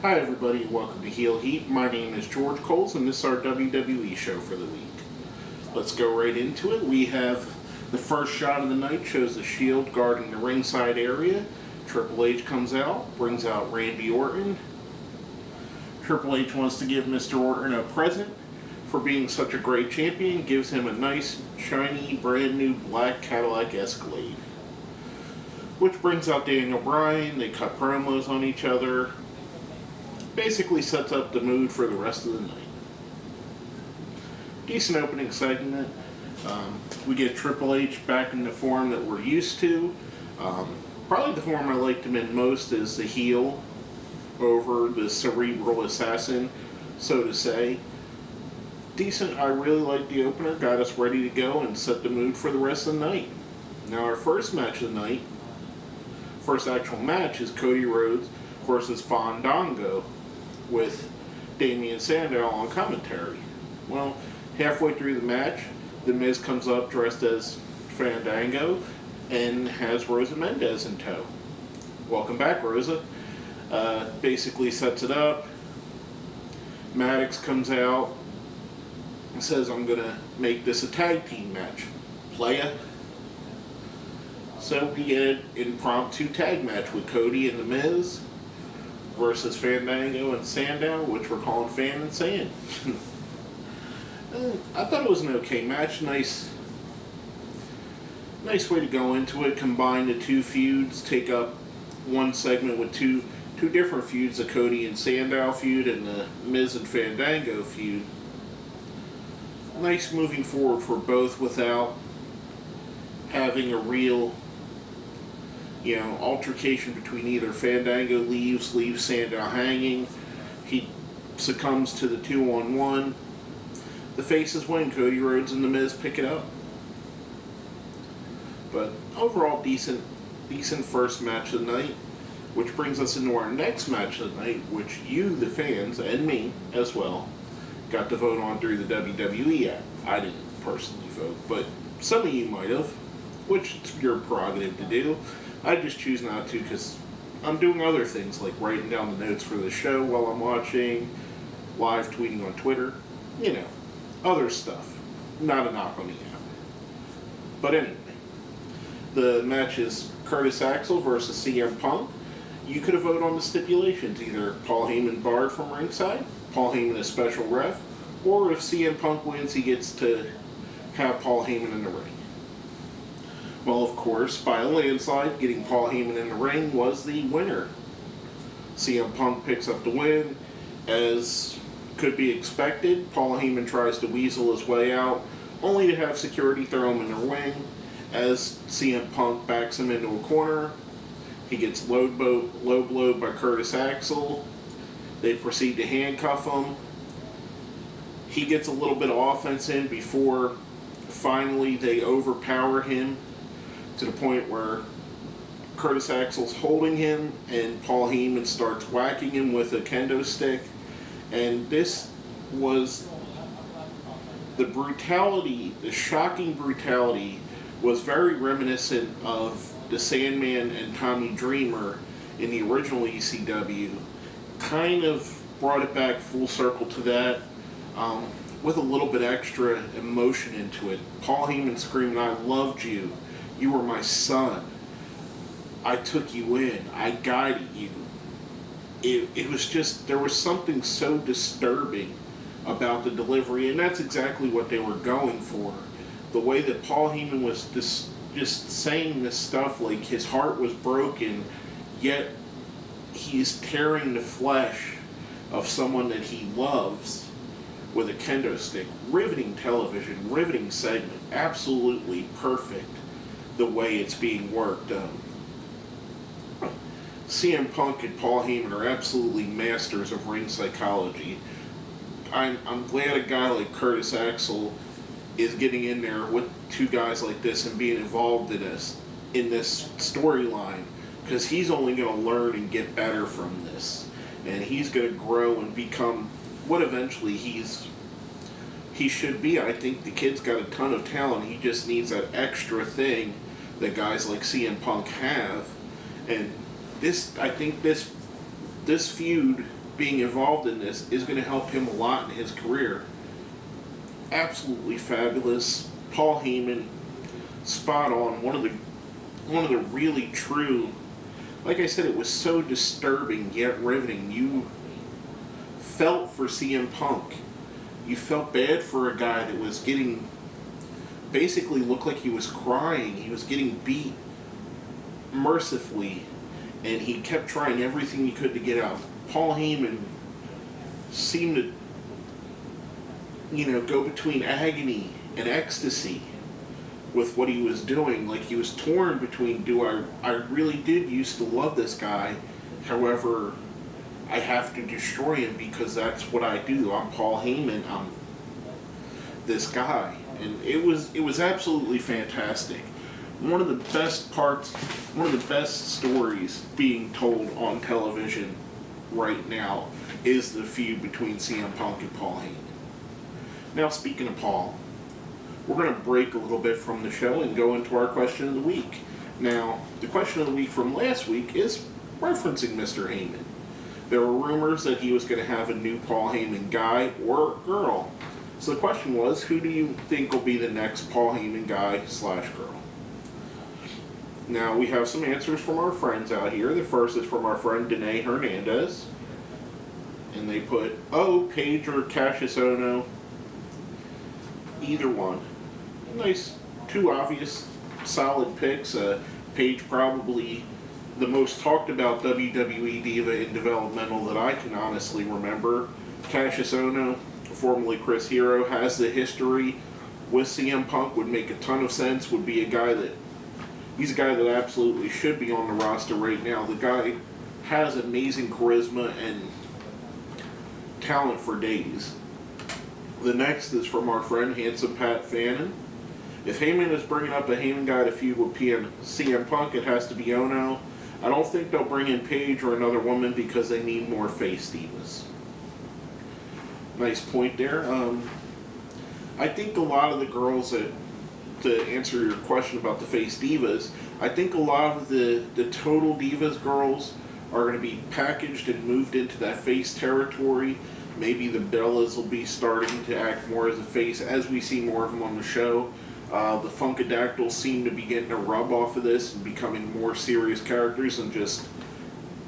Hi everybody, welcome to Heel Heat. My name is George Coles and this is our WWE show for the week. Let's go right into it. We have the first shot of the night, shows the Shield guarding the ringside area. Triple H comes out, brings out Randy Orton. Triple H wants to give Mr. Orton a present for being such a great champion, gives him a nice, shiny, brand new black Cadillac Escalade. Which brings out Daniel Bryan. They cut promos on each other. Basically sets up the mood for the rest of the night. Decent opening segment. We get Triple H back in the form that we're used to. Probably the form I liked him in most is the heel over the cerebral assassin, so to say. Decent. I really liked the opener. Got us ready to go and set the mood for the rest of the night. Now our first match of the night, first actual match, is Cody Rhodes versus Fandango, with Damien Sandow on commentary. Well, halfway through the match, The Miz comes up dressed as Fandango and has Rosa Mendez in tow. Welcome back, Rosa. Basically sets it up. Maddox comes out and says, I'm going to make this a tag team match. Playa. So we get an impromptu tag match with Cody and The Miz versus Fandango and Sandow, which we're calling Fan and Sand. I thought it was an okay match. Nice way to go into it. Combine the two feuds, take up one segment with two different feuds, the Cody and Sandow feud and the Miz and Fandango feud. Nice moving forward for both without having a real altercation between either. Fandango leaves Sandow hanging. He succumbs to the 2-on-1. The faces win. Cody Rhodes and The Miz pick it up. But overall, decent first match of the night, which brings us into our next match of the night, which you, the fans, and me as well, got to vote on through the WWE app. I didn't personally vote, but some of you might have, which it's your prerogative to do. I just choose not to because I'm doing other things like writing down the notes for the show while I'm watching, live tweeting on Twitter, other stuff. Not a knock on the app. But anyway, the match is Curtis Axel versus CM Punk. You could have voted on the stipulations, either Paul Heyman barred from ringside, Paul Heyman a special ref, or if CM Punk wins, he gets to have Paul Heyman in the ring. Well, of course, by a landslide, getting Paul Heyman in the ring was the winner. CM Punk picks up the win. As could be expected, Paul Heyman tries to weasel his way out, only to have security throw him in the ring. As CM Punk backs him into a corner, he gets low blowed by Curtis Axel. They proceed to handcuff him. He gets a little bit of offense in before finally they overpower him, to the point where Curtis Axel's holding him and Paul Heyman starts whacking him with a kendo stick. And this was the brutality, the shocking brutality, was very reminiscent of the Sandman and Tommy Dreamer in the original ECW. Kind of brought it back full circle to that, with a little bit extra emotion into it. Paul Heyman screaming, I loved you. You were my son. I took you in. I guided you. It was just, there was something so disturbing about the delivery, and that's exactly what they were going for. The way that Paul Heyman was just saying this stuff like his heart was broken, yet he's tearing the flesh of someone that he loves with a kendo stick. Riveting television, riveting segment, absolutely perfect the way it's being worked. CM Punk and Paul Heyman are absolutely masters of ring psychology. I'm glad a guy like Curtis Axel is getting in there with two guys like this and being involved in this storyline, because he's only going to learn and get better from this, and he's going to grow and become what eventually he should be. I think the kid's got a ton of talent. He just needs that extra thing that guys like CM Punk have. And I think this feud being involved in this is going to help him a lot in his career. Absolutely fabulous. Paul Heyman, spot on. One of the really true. Like I said, it was so disturbing yet riveting. You felt for CM Punk. You felt bad for a guy that was getting, basically looked like he was crying. He was getting beat mercifully, and he kept trying everything he could to get out. Paul Heyman seemed to, go between agony and ecstasy with what he was doing. Like, he was torn between, I really did used to love this guy, however, I have to destroy him because that's what I do. I'm Paul Heyman. I'm this guy. And it was absolutely fantastic. One of the best parts, one of the best stories being told on television right now is the feud between CM Punk and Paul Heyman. Now, speaking of Paul, we're going to break a little bit from the show and go into our question of the week. Now, the question of the week from last week is referencing Mr. Heyman. There were rumors that he was going to have a new Paul Heyman guy or girl. So the question was, who do you think will be the next Paul Heyman guy/girl? Now, we have some answers from our friends out here. The first is from our friend Danae Hernandez. And they put, Paige or Cassius Ohno. Either one. Nice, two obvious, solid picks. Paige probably the most talked about WWE diva in developmental that I can honestly remember. Cassius Ohno, formerly Chris Hero, has the history with CM Punk, would make a ton of sense, would be he's a guy that absolutely should be on the roster right now. The guy has amazing charisma and talent for days. The next is from our friend Handsome Pat Fannin. If Heyman is bringing up a Heyman guy to feud with CM Punk, it has to be Ohno. I don't think they'll bring in Paige or another woman because they need more face divas. Nice point there. I think a lot of the girls to answer your question about the face divas, I think a lot of the total divas girls are going to be packaged and moved into that face territory. Maybe the Bellas will be starting to act more as a face as we see more of them on the show. The Funkadactyls seem to be getting a rub off of this and becoming more serious characters than just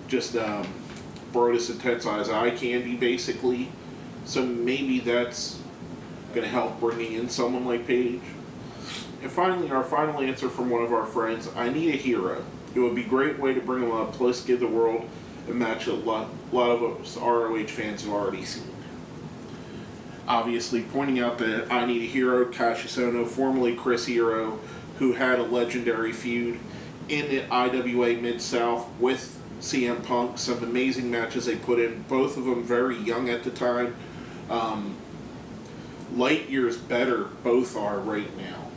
Brodus and Tensai's eye candy, basically. So maybe that's going to help bringing in someone like Paige. And finally, our final answer from one of our friends, I need a hero. It would be a great way to bring them up, plus give the world a match that a lot of us ROH fans have already seen. Obviously, pointing out that I need a hero, Cassius Ohno, formerly Chris Hero, who had a legendary feud in the IWA Mid-South with CM Punk. Some amazing matches they put in, both of them very young at the time. Light years better, both are right now.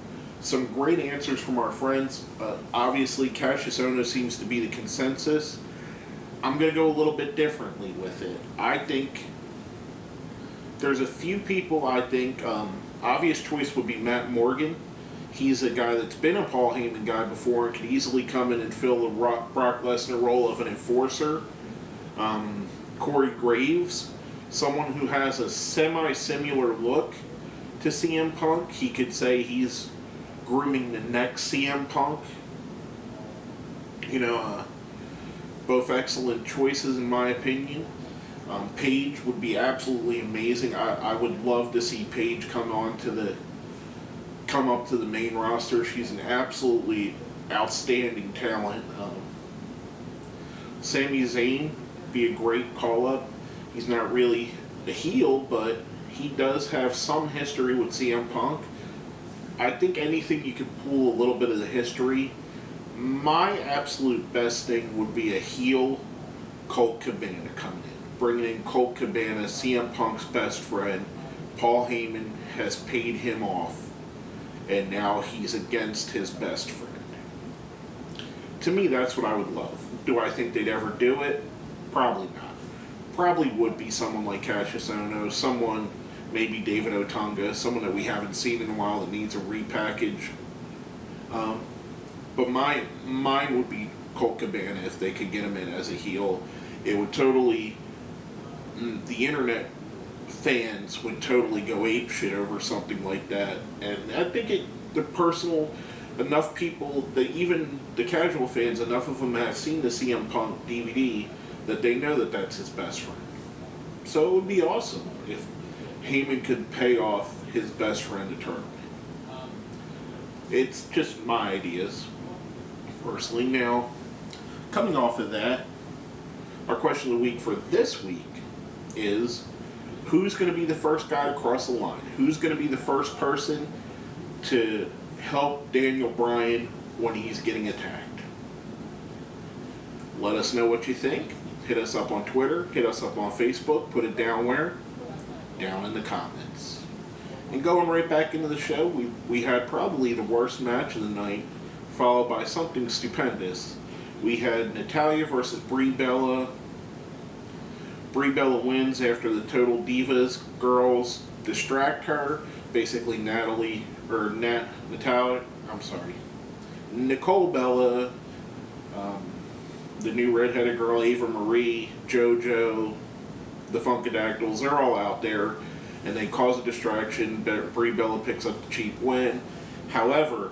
Some great answers from our friends. Obviously, Cassius Ohno seems to be the consensus. I'm going to go a little bit differently with it. I think there's a few people obvious choice would be Matt Morgan. He's a guy that's been a Paul Heyman guy before and could easily come in and fill the Brock Lesnar role of an enforcer. Corey Graves, someone who has a semi-similar look to CM Punk. He could say he's grooming the next CM Punk. Both excellent choices in my opinion. Paige would be absolutely amazing. I would love to see Paige come up to the main roster. She's an absolutely outstanding talent. Sami Zayn be a great call-up. He's not really a heel, but he does have some history with CM Punk. I think anything you could pull a little bit of the history. My absolute best thing would be a heel Colt Cabana coming in. Bringing in Colt Cabana, CM Punk's best friend. Paul Heyman has paid him off, and now he's against his best friend. To me, that's what I would love. Do I think they'd ever do it? Probably not. Probably would be someone like Cassius Ohno, someone, maybe David Otunga, someone that we haven't seen in a while that needs a repackage. But mine would be Colt Cabana if they could get him in as a heel. It would totally the internet fans would totally go apeshit over something like that. And I think enough people, that even the casual fans, enough of them have seen the CM Punk DVD that they know that that's his best friend. So it would be awesome if Heyman could pay off his best friend eternally. It's just my ideas, personally. Now, coming off of that, our question of the week for this week is, who's going to be the first guy to cross the line? Who's going to be the first person to help Daniel Bryan when he's getting attacked? Let us know what you think. Hit us up on Twitter. Hit us up on Facebook. Put it down where? Down in the comments. And going right back into the show, we had probably the worst match of the night, followed by something stupendous. We had Natalya versus Brie Bella. Brie Bella wins after the Total Divas girls distract her. Basically, Nicole Bella, the new redheaded girl, Ava Marie, JoJo, the Funkadactyls, they're all out there, and they cause a distraction. Brie Bella picks up the cheap win. However,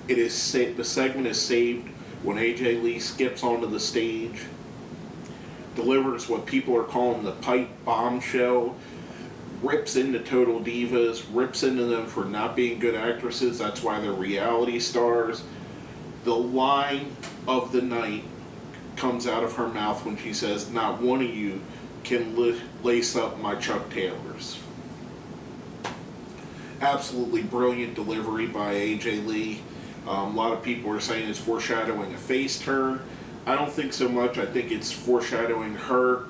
the segment is saved when AJ Lee skips onto the stage, delivers what people are calling the pipe bombshell, rips into Total Divas, rips into them for not being good actresses. That's why they're reality stars. The line of the night comes out of her mouth when she says, "Not one of you can lace up my Chuck Taylors." Absolutely brilliant delivery by AJ Lee. A lot of people are saying it's foreshadowing a face turn. I don't think so much. I think it's foreshadowing her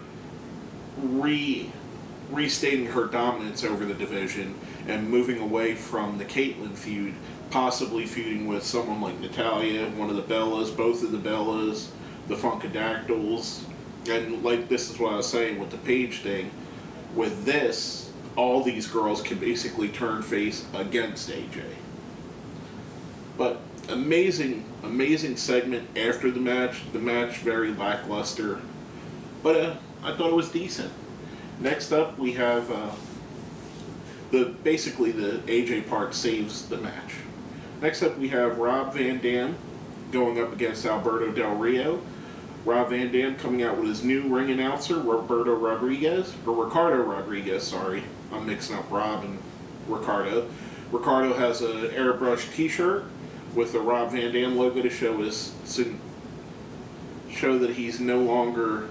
restating her dominance over the division and moving away from the Caitlyn feud, possibly feuding with someone like Natalya, one of the Bellas, both of the Bellas, the Funkadactyls. And like, this is what I was saying with the Paige thing. With this, all these girls can basically turn face against AJ. But amazing segment after the match. The match very lackluster, but I thought it was decent. Next up, we have the AJ part saves the match. Next up, we have Rob Van Dam going up against Alberto Del Rio. Rob Van Dam coming out with his new ring announcer, Ricardo Rodriguez, sorry. I'm mixing up Rob and Ricardo. Ricardo has an airbrush t-shirt with the Rob Van Dam logo to show that he's no longer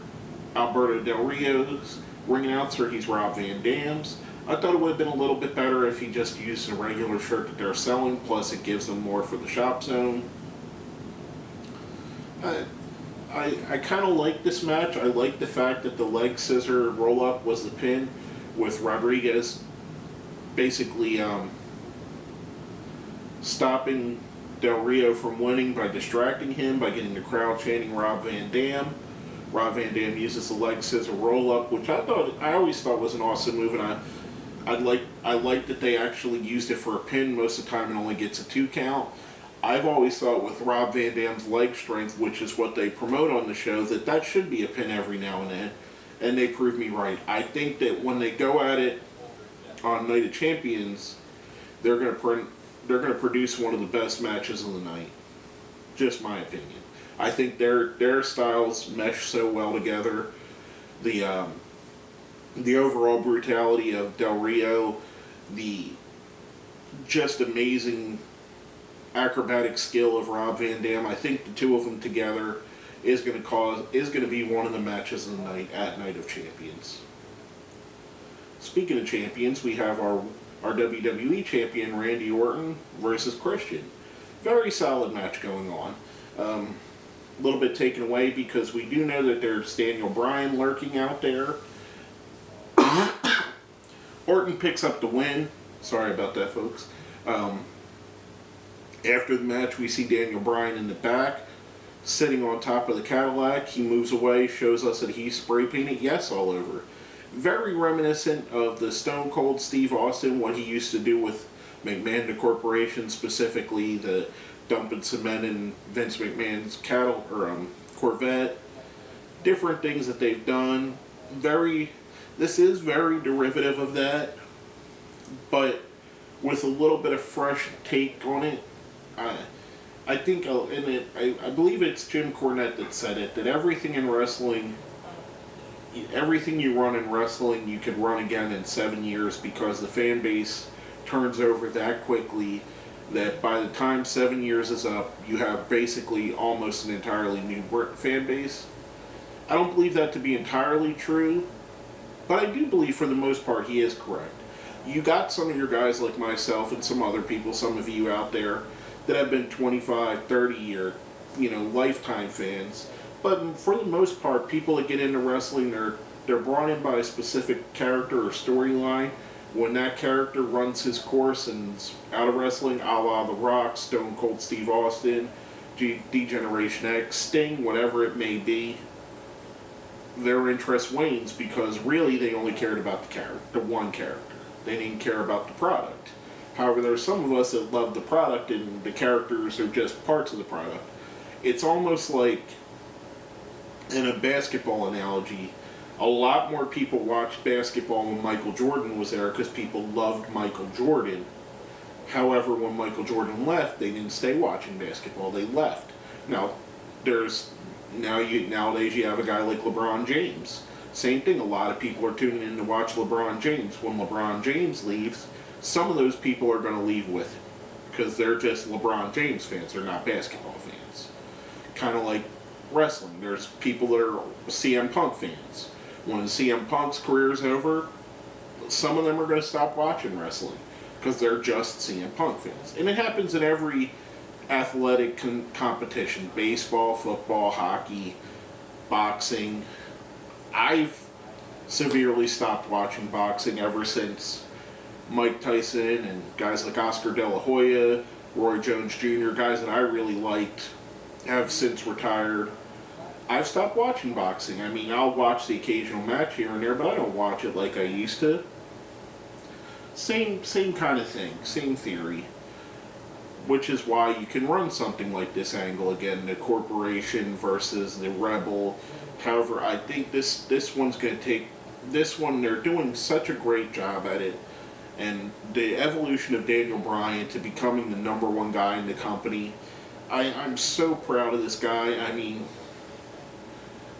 Alberto Del Rio's ring announcer, he's Rob Van Dam's. I thought it would have been a little bit better if he just used a regular shirt that they're selling, plus it gives them more for the shop zone. I kind of like this match. I like the fact that the leg scissor roll-up was the pin, with Rodriguez basically stopping Del Rio from winning by distracting him, by getting the crowd chanting Rob Van Dam. Rob Van Dam uses the leg scissor roll-up, which I always thought was an awesome move, and I like that they actually used it for a pin. Most of the time it only gets a 2 count. I've always thought with Rob Van Dam's leg strength, which is what they promote on the show, that should be a pin every now and then, and they proved me right. I think that when they go at it on Night of Champions, they're going to produce one of the best matches of the night. Just my opinion. I think their styles mesh so well together. The overall brutality of Del Rio, the just amazing acrobatic skill of Rob Van Dam. I think the two of them together is going to be one of the matches of the night at Night of Champions. Speaking of champions, we have our WWE champion Randy Orton versus Christian. Very solid match going on. A little bit taken away because we do know that there's Daniel Bryan lurking out there. Orton picks up the win. Sorry about that, folks. After the match, we see Daniel Bryan in the back, sitting on top of the Cadillac. He moves away, shows us that he's spray painted yes all over. Very reminiscent of the Stone Cold Steve Austin, what he used to do with McMahon the Corporation, specifically the dumping cement in Vince McMahon's Corvette. Different things that they've done. this is very derivative of that, but with a little bit of fresh take on it. I think, I believe it's Jim Cornette that said it, that everything in wrestling, everything you run in wrestling, you could run again in 7 years, because the fan base turns over that quickly that by the time 7 years is up, you have basically almost an entirely new fan base. I don't believe that to be entirely true, but I do believe for the most part he is correct. You got some of your guys like myself and some other people, some of you out there, that have been 25, 30 year, lifetime fans. But for the most part, people that get into wrestling, they're brought in by a specific character or storyline. When that character runs his course and is out of wrestling, a la The Rock, Stone Cold Steve Austin, D-Generation X, Sting, whatever it may be, their interest wanes because really they only cared about the one character. They didn't care about the product. However, there are some of us that love the product and the characters are just parts of the product. It's almost like, in a basketball analogy, a lot more people watched basketball when Michael Jordan was there because people loved Michael Jordan. However, when Michael Jordan left, they didn't stay watching basketball. They left. Now, nowadays you have a guy like LeBron James. Same thing. A lot of people are tuning in to watch LeBron James. When LeBron James leaves, some of those people are going to leave with him because they're just LeBron James fans. They're not basketball fans. Kind of like wrestling. There's people that are CM Punk fans. When CM Punk's career is over, some of them are going to stop watching wrestling because they're just CM Punk fans. And it happens in every athletic competition. Baseball, football, hockey, boxing. I've severely stopped watching boxing ever since Mike Tyson and guys like Oscar De La Hoya, Roy Jones Jr., guys that I really liked, have since retired. I've stopped watching boxing. I mean, I'll watch the occasional match here and there, but I don't watch it like I used to. Same kind of thing, same theory. Which is why you can run something like this angle again, the corporation versus the rebel. However, I think this one's going to take... This one, they're doing such a great job at it. And the evolution of Daniel Bryan to becoming the #1 guy in the company, I'm so proud of this guy. I mean,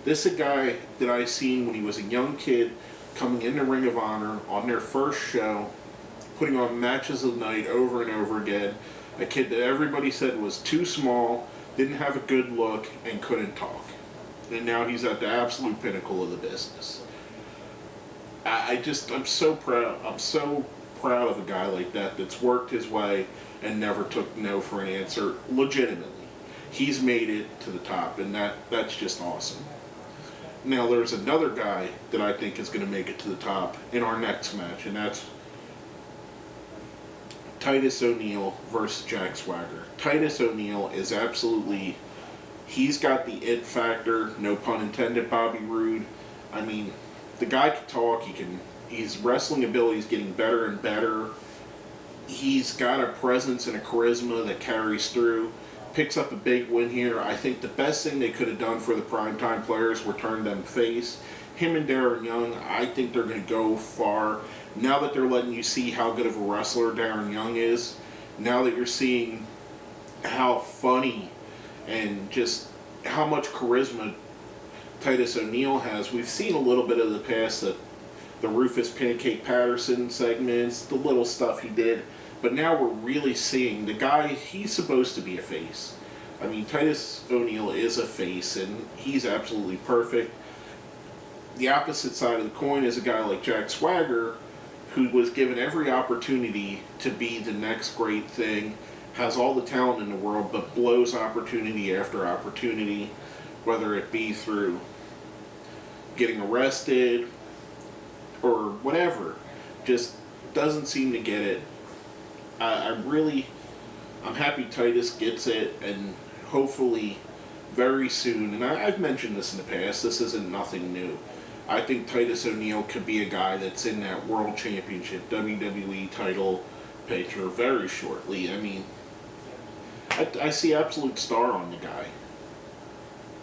this is a guy that I seen when he was a young kid coming into Ring of Honor on their first show, putting on matches of the night over and over again. A kid that everybody said was too small, didn't have a good look, and couldn't talk. And now he's at the absolute pinnacle of the business. I'm so proud. I'm so proud of a guy like that that's worked his way and never took no for an answer. Legitimately, he's made it to the top, and that's just awesome. Now there's another guy that I think is going to make it to the top in our next match, and that's Titus O'Neil versus Jack Swagger. Titus O'Neil is absolutely... He's got the it factor, no pun intended, Bobby Roode. I mean, the guy can talk, his wrestling ability is getting better and better. He's got a presence and a charisma that carries through. Picks up a big win here. I think the best thing they could have done for the primetime players were turn them face. Him and Darren Young, I think they're going to go far. Now that they're letting you see how good of a wrestler Darren Young is, now that you're seeing how funny and just how much charisma Titus O'Neil has, we've seen a little bit of the past, the Rufus Pancake Patterson segments, the little stuff he did, but now we're really seeing the guy. He's supposed to be a face. I mean, Titus O'Neil is a face, and he's absolutely perfect. The opposite side of the coin is a guy like Jack Swagger, who was given every opportunity to be the next great thing, has all the talent in the world, but blows opportunity after opportunity, whether it be through getting arrested or whatever. Just doesn't seem to get it. I'm happy Titus gets it, and hopefully very soon, and I've mentioned this in the past, this isn't nothing new. I think Titus O'Neil could be a guy that's in that World Championship WWE title picture very shortly. I mean, I see absolute star on the guy.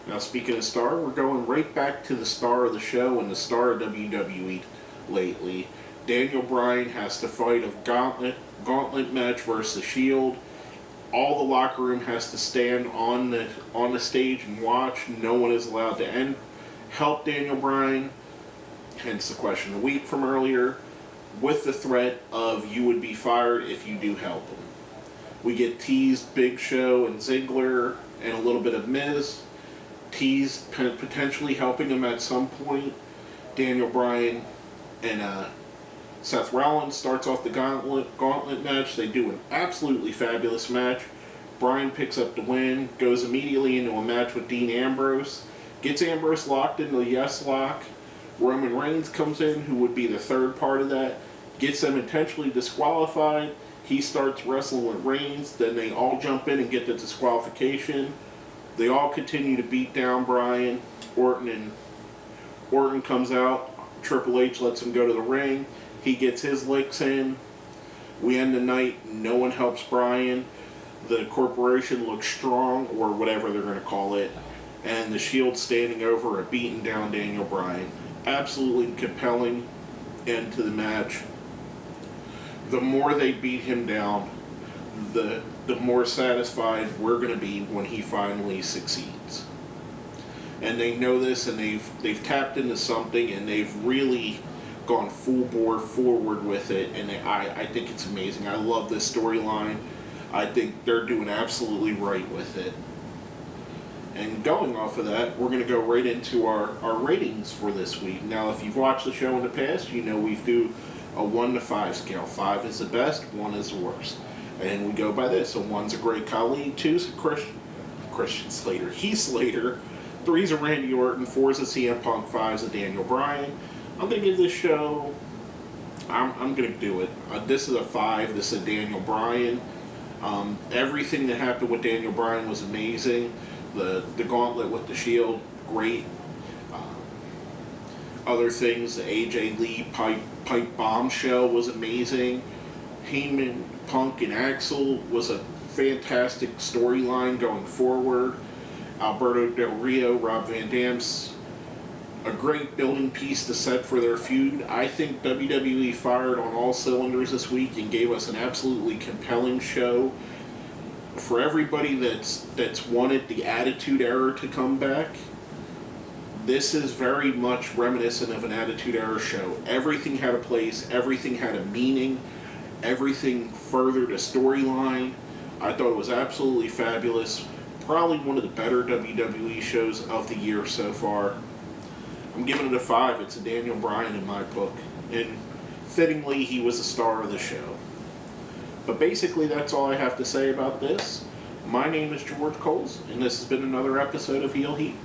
Now, speaking of star, we're going right back to the star of the show and the star of WWE lately. Daniel Bryan has to fight a gauntlet match versus the Shield. All the locker room has to stand on the stage and watch. No one is allowed to help Daniel Bryan. Hence the question of the week from earlier, with the threat of you would be fired if you do help him. We get teased Big Show and Ziggler and a little bit of Miz. Teased potentially helping him at some point. Daniel Bryan and Seth Rollins starts off the gauntlet match. They do an absolutely fabulous match. Bryan picks up the win, goes immediately into a match with Dean Ambrose, gets Ambrose locked into the yes lock. Roman Reigns comes in, who would be the third part of that, gets them intentionally disqualified. He starts wrestling with Reigns, then they all jump in and get the disqualification. They all continue to beat down Bryan. Orton comes out. Triple H lets him go to the ring. He gets his licks in. We end the night. No one helps Bryan. The corporation looks strong, or whatever they're going to call it. And the Shield standing over and beating down Daniel Bryan. Absolutely compelling end to the match. The more they beat him down, the more satisfied we're going to be when he finally succeeds. And they know this, and they've tapped into something, and they've really gone full bore forward with it, and I think it's amazing. I love this storyline. I think they're doing absolutely right with it. And going off of that, we're going to go right into our ratings for this week. Now, if you've watched the show in the past, you know we do a 1 to 5 scale. 5 is the best, 1 is the worst. And we go by this. So 1's a great colleague, 2's a Christian Slater, Heath Slater, 3's a Randy Orton, 4's a CM Punk, 5's a Daniel Bryan. I'm going to give this show, I'm going to do it. This is a 5, this is a Daniel Bryan. Everything that happened with Daniel Bryan was amazing. The gauntlet with the Shield, great. Other things, the AJ Lee pipe bomb show was amazing. Heyman, Punk, and Axel was a fantastic storyline going forward. Alberto Del Rio, Rob Van Dam's a great building piece to set for their feud. I think WWE fired on all cylinders this week and gave us an absolutely compelling show. For everybody that's wanted the Attitude Era to come back, this is very much reminiscent of an Attitude Era show. Everything had a place, everything had a meaning, everything furthered a storyline. I thought it was absolutely fabulous. Probably one of the better WWE shows of the year so far. I'm giving it a 5. It's a Daniel Bryan in my book. And fittingly, he was the star of the show. But basically, that's all I have to say about this. My name is George Coles, and this has been another episode of Heel Heat.